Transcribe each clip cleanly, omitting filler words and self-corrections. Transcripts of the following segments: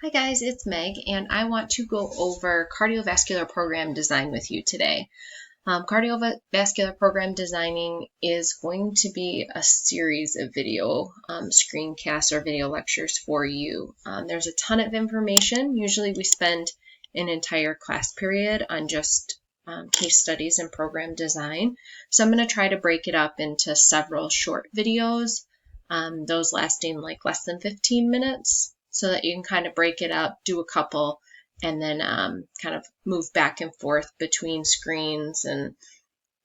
Hi guys, it's Meg, and I want to go over cardiovascular program design with you today. Cardiovascular program designing is going to be a series of video screencasts or video lectures for you. There's a ton of information. Usually we spend an entire class period on just case studies and program design. So I'm going to try to break it up into several short videos, those lasting like less than 15 minutes. So that you can kind of break it up, do a couple, and then kind of move back and forth between screens and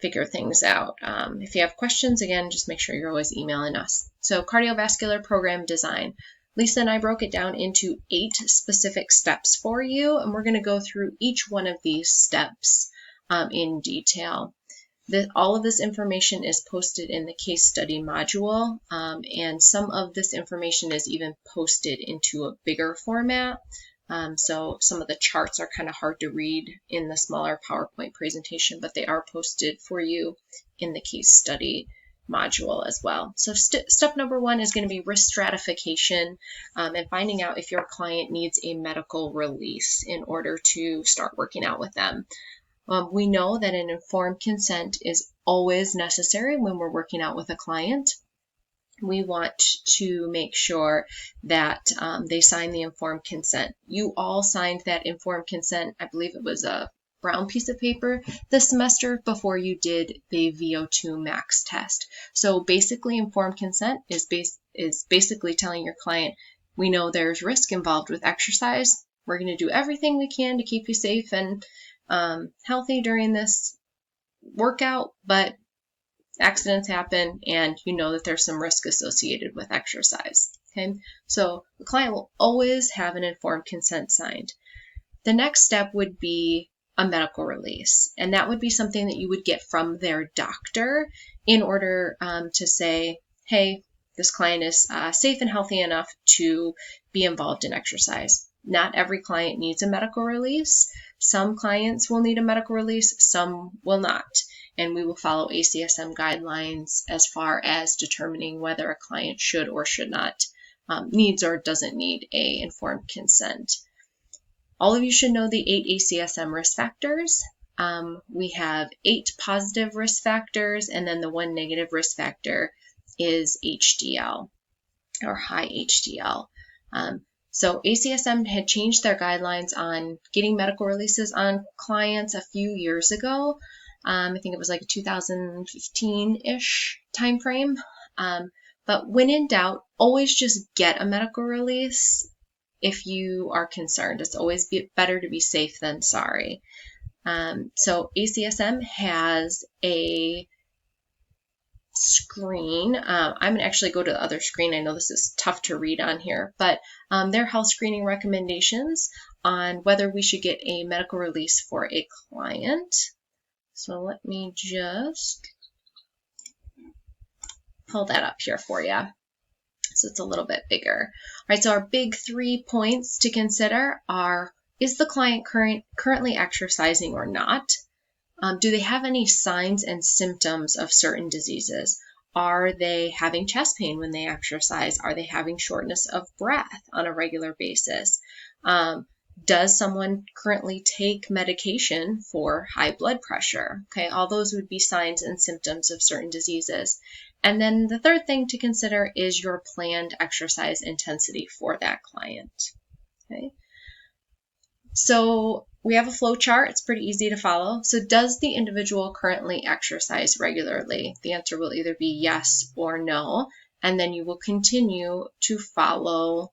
figure things out. If you have questions, again, just make sure you're always emailing us. So cardiovascular program design. Lisa and I broke it down into 8 specific steps for you, and we're going to go through each one of these steps in detail. All of this information is posted in the case study module, and some of this information is even posted into a bigger format. So some of the charts are kind of hard to read in the smaller PowerPoint presentation, but they are posted for you in the case study module as well. So step number 1 is going to be risk stratification and finding out if your client needs a medical release in order to start working out with them. We know that an informed consent is always necessary when we're working out with a client. We want to make sure that they sign the informed consent. You all signed that informed consent, I believe it was a brown piece of paper this semester before you did the VO2 max test. So basically informed consent is basically telling your client, we know there's risk involved with exercise. We're going to do everything we can to keep you safe and healthy during this workout, but accidents happen and you know that there's some risk associated with exercise. Okay, so the client will always have an informed consent signed. The next step would be a medical release, and that would be something that you would get from their doctor in order to say, hey, this client is safe and healthy enough to be involved in exercise. Not every client needs a medical release. Some clients will need a medical release, some will not. And we will follow ACSM guidelines as far as determining whether a client should or should not, needs or doesn't need an informed consent. All of you should know the 8 ACSM risk factors. We have 8 positive risk factors, and then the 1 negative risk factor is HDL, or high HDL. So ACSM had changed their guidelines on getting medical releases on clients a few years ago. I think it was like a 2015-ish timeframe. But when in doubt, always just get a medical release if you are concerned. It's always better to be safe than sorry. So ACSM has a screen. I'm going to actually go to the other screen. I know this is tough to read on here, but their health screening recommendations on whether we should get a medical release for a client. So let me just pull that up here for you. So it's a little bit bigger. All right, so our big 3 points to consider are, is the client currently exercising or not? Do they have any signs and symptoms of certain diseases? Are they having chest pain when they exercise? Are they having shortness of breath on a regular basis? Does someone currently take medication for high blood pressure? Okay, all those would be signs and symptoms of certain diseases. And then the third thing to consider is your planned exercise intensity for that client. Okay. So we have a flow chart. It's pretty easy to follow. So does the individual currently exercise regularly? The answer will either be yes or no. And then you will continue to follow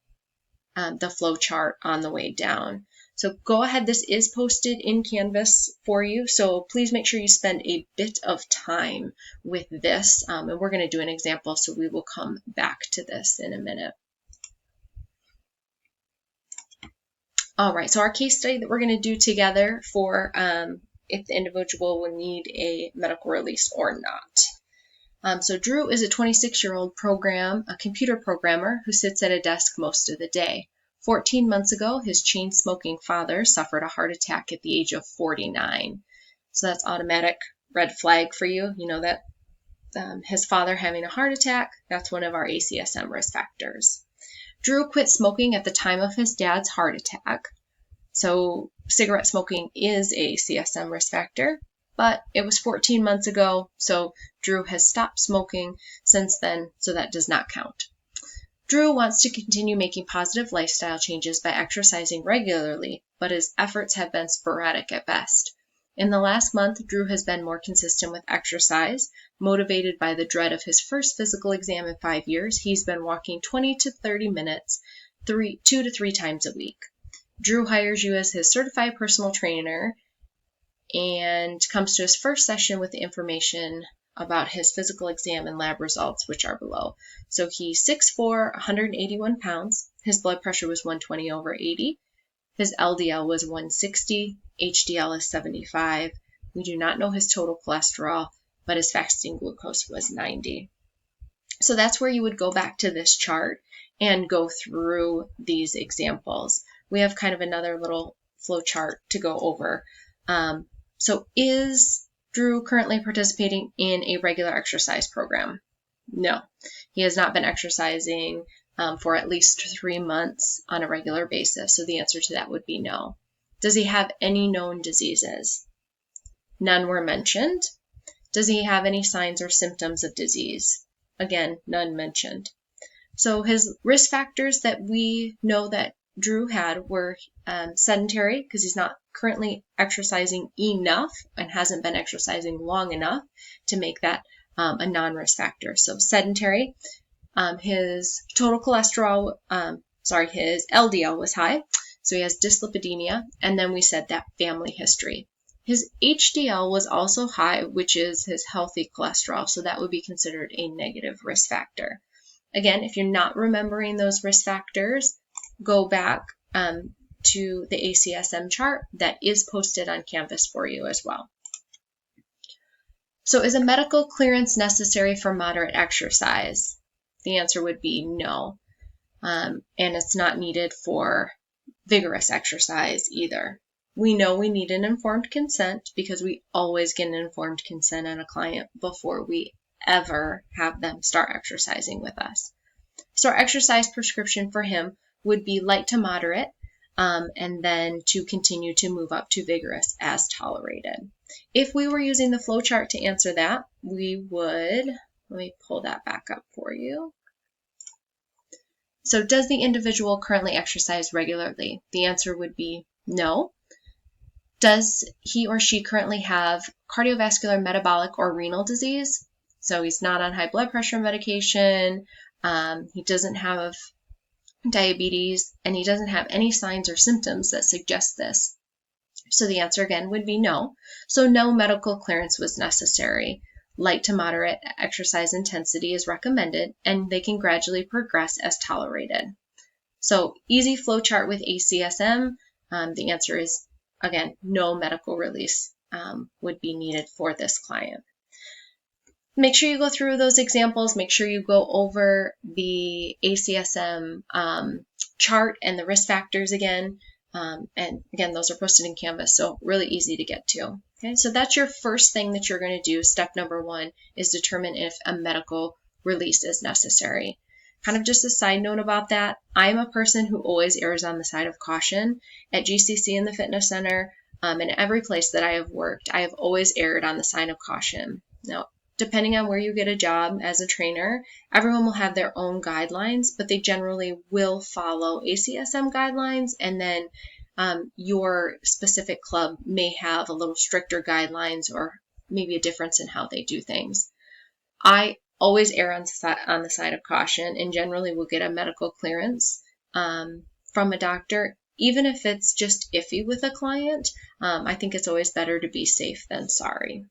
the flow chart on the way down. So go ahead. This is posted in Canvas for you. So please make sure you spend a bit of time with this. And we're going to do an example. So we will come back to this in a minute. All right, so our case study that we're going to do together for if the individual will need a medical release or not. So Drew is a 26-year-old a computer programmer who sits at a desk most of the day. 14 months ago, his chain-smoking father suffered a heart attack at the age of 49. So that's automatic red flag for you. You know that his father having a heart attack, that's one of our ACSM risk factors. Drew quit smoking at the time of his dad's heart attack. So cigarette smoking is a CSM risk factor, but it was 14 months ago, so Drew has stopped smoking since then, so that does not count. Drew wants to continue making positive lifestyle changes by exercising regularly, but his efforts have been sporadic at best. In the last month, Drew has been more consistent with exercise. Motivated by the dread of his first physical exam in 5 years, he's been walking 20 to 30 minutes 2 to 3 times a week. Drew hires you as his certified personal trainer and comes to his first session with the information about his physical exam and lab results, which are below. So he's 6'4", 181 pounds. His blood pressure was 120/80. His LDL was 160. HDL is 75. We do not know his total cholesterol, but his fasting glucose was 90. So that's where you would go back to this chart and go through these examples. We have kind of another little flow chart to go over. So is Drew currently participating in a regular exercise program? No, he has not been exercising for at least 3 months on a regular basis. So the answer to that would be no. Does he have any known diseases? None were mentioned. Does he have any signs or symptoms of disease? Again, none mentioned. So his risk factors that we know that Drew had were sedentary, because he's not currently exercising enough and hasn't been exercising long enough to make that a non-risk factor. So sedentary. His total cholesterol, his LDL was high, so he has dyslipidemia, and then we said that family history. His HDL was also high, which is his healthy cholesterol, so that would be considered a negative risk factor. Again, if you're not remembering those risk factors, go back to the ACSM chart that is posted on Canvas for you as well. So is a medical clearance necessary for moderate exercise? The answer would be no, and it's not needed for vigorous exercise either. We know we need an informed consent because we always get an informed consent on a client before we ever have them start exercising with us. So our exercise prescription for him would be light to moderate, and then to continue to move up to vigorous as tolerated. If we were using the flow chart to answer that, we would, let me pull that back up for you. So does the individual currently exercise regularly? The answer would be no. Does he or she currently have cardiovascular, metabolic, or renal disease? So he's not on high blood pressure medication, he doesn't have diabetes, and he doesn't have any signs or symptoms that suggest this. So the answer again would be no. So no medical clearance was necessary. Light to moderate exercise intensity is recommended, and they can gradually progress as tolerated. So easy flow chart with ACSM. The answer is, again, no medical release would be needed for this client. Make sure you go through those examples. Make sure you go over the ACSM chart and the risk factors again. And again, those are posted in Canvas, so really easy to get to. Okay, so that's your first thing that you're going to do. Step number 1 is determine if a medical release is necessary. Kind of just a side note about that, I'm a person who always errs on the side of caution. At GCC and the Fitness Center, in every place that I have worked, I have always erred on the side of caution. Now, depending on where you get a job as a trainer, everyone will have their own guidelines, but they generally will follow ACSM guidelines, and then your specific club may have a little stricter guidelines or maybe a difference in how they do things. I always err on the side of caution, and generally will get a medical clearance from a doctor, even if it's just iffy with a client. I think it's always better to be safe than sorry.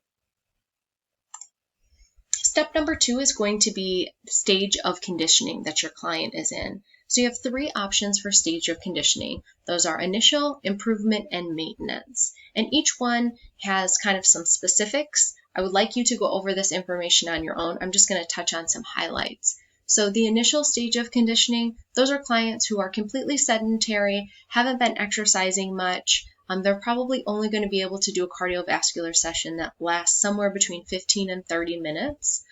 Step number 2 is going to be the stage of conditioning that your client is in. So you have 3 options for stage of conditioning. Those are initial, improvement, and maintenance. And each one has kind of some specifics. I would like you to go over this information on your own. I'm just going to touch on some highlights. So the initial stage of conditioning, those are clients who are completely sedentary, haven't been exercising much. They're probably only going to be able to do a cardiovascular session that lasts somewhere between 15 and 30 minutes.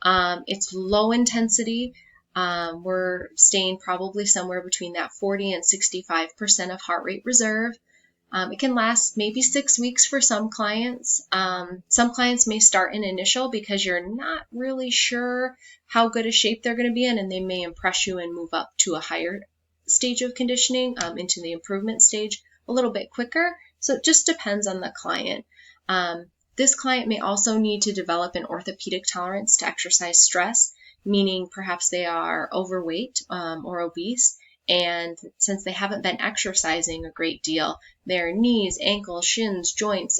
It's low intensity. We're staying probably somewhere between that 40 and 65% of heart rate reserve. It can last maybe 6 weeks for some clients. Some clients may start in initial because you're not really sure how good a shape they're going to be in, and they may impress you and move up to a higher stage of conditioning, into the improvement stage a little bit quicker. So it just depends on the client. This client may also need to develop an orthopedic tolerance to exercise stress, meaning perhaps they are overweight or obese. And since they haven't been exercising a great deal, their knees, ankles, shins, joints,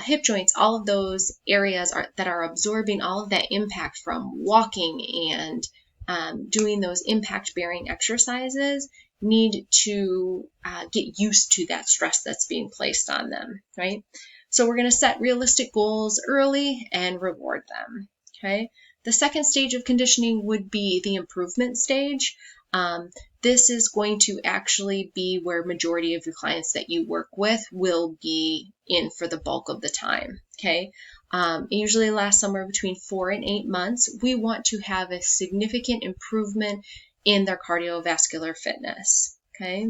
hip joints, all of those areas that are absorbing all of that impact from walking and doing those impact-bearing exercises need to get used to that stress that's being placed on them, right? So we're going to set realistic goals early and reward them, okay? The second stage of conditioning would be the improvement stage. This is going to actually be where majority of your clients that you work with will be in for the bulk of the time, okay? It usually lasts somewhere between 4 and 8 months. We want to have a significant improvement in their cardiovascular fitness, okay?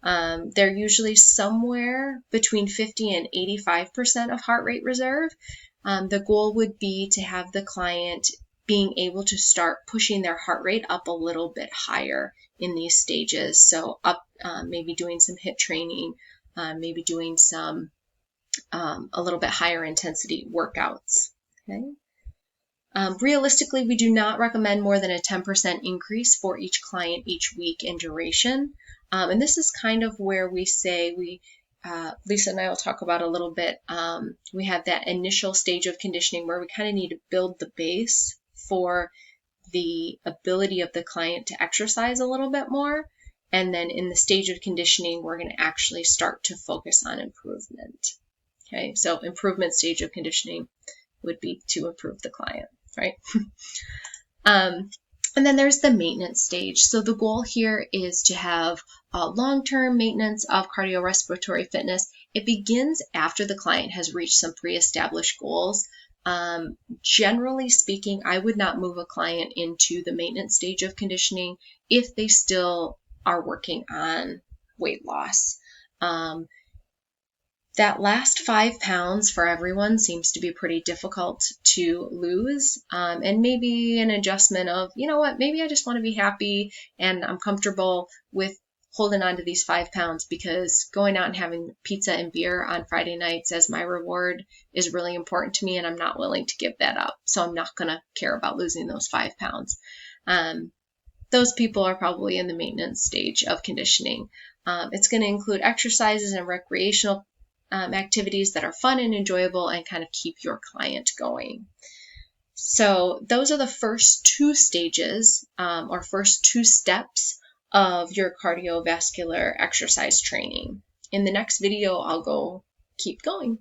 They're usually somewhere between 50 and 85% of heart rate reserve. The goal would be to have the client being able to start pushing their heart rate up a little bit higher in these stages. So up, maybe doing some HIIT training, maybe doing some a little bit higher intensity workouts. Okay. Realistically, we do not recommend more than a 10% increase for each client each week in duration. And this is kind of where we say Lisa and I will talk about a little bit. We have that initial stage of conditioning where we kind of need to build the base for the ability of the client to exercise a little bit more. And then in the stage of conditioning, we're going to actually start to focus on improvement. Okay, so improvement stage of conditioning would be to improve the client, right? And then there's the maintenance stage. So the goal here is to have long-term maintenance of cardiorespiratory fitness. It begins after the client has reached some pre-established goals. Generally speaking, I would not move a client into the maintenance stage of conditioning if they still are working on weight loss. That last 5 pounds for everyone seems to be pretty difficult to lose, and maybe an adjustment of, you know what, maybe I just want to be happy and I'm comfortable with holding on to these 5 pounds because going out and having pizza and beer on Friday nights as my reward is really important to me and I'm not willing to give that up. So I'm not going to care about losing those 5 pounds. Those people are probably in the maintenance stage of conditioning. It's going to include exercises and recreational activities that are fun and enjoyable and kind of keep your client going. So those are the first 2 stages or first 2 steps of your cardiovascular exercise training. In the next video, I'll go keep going.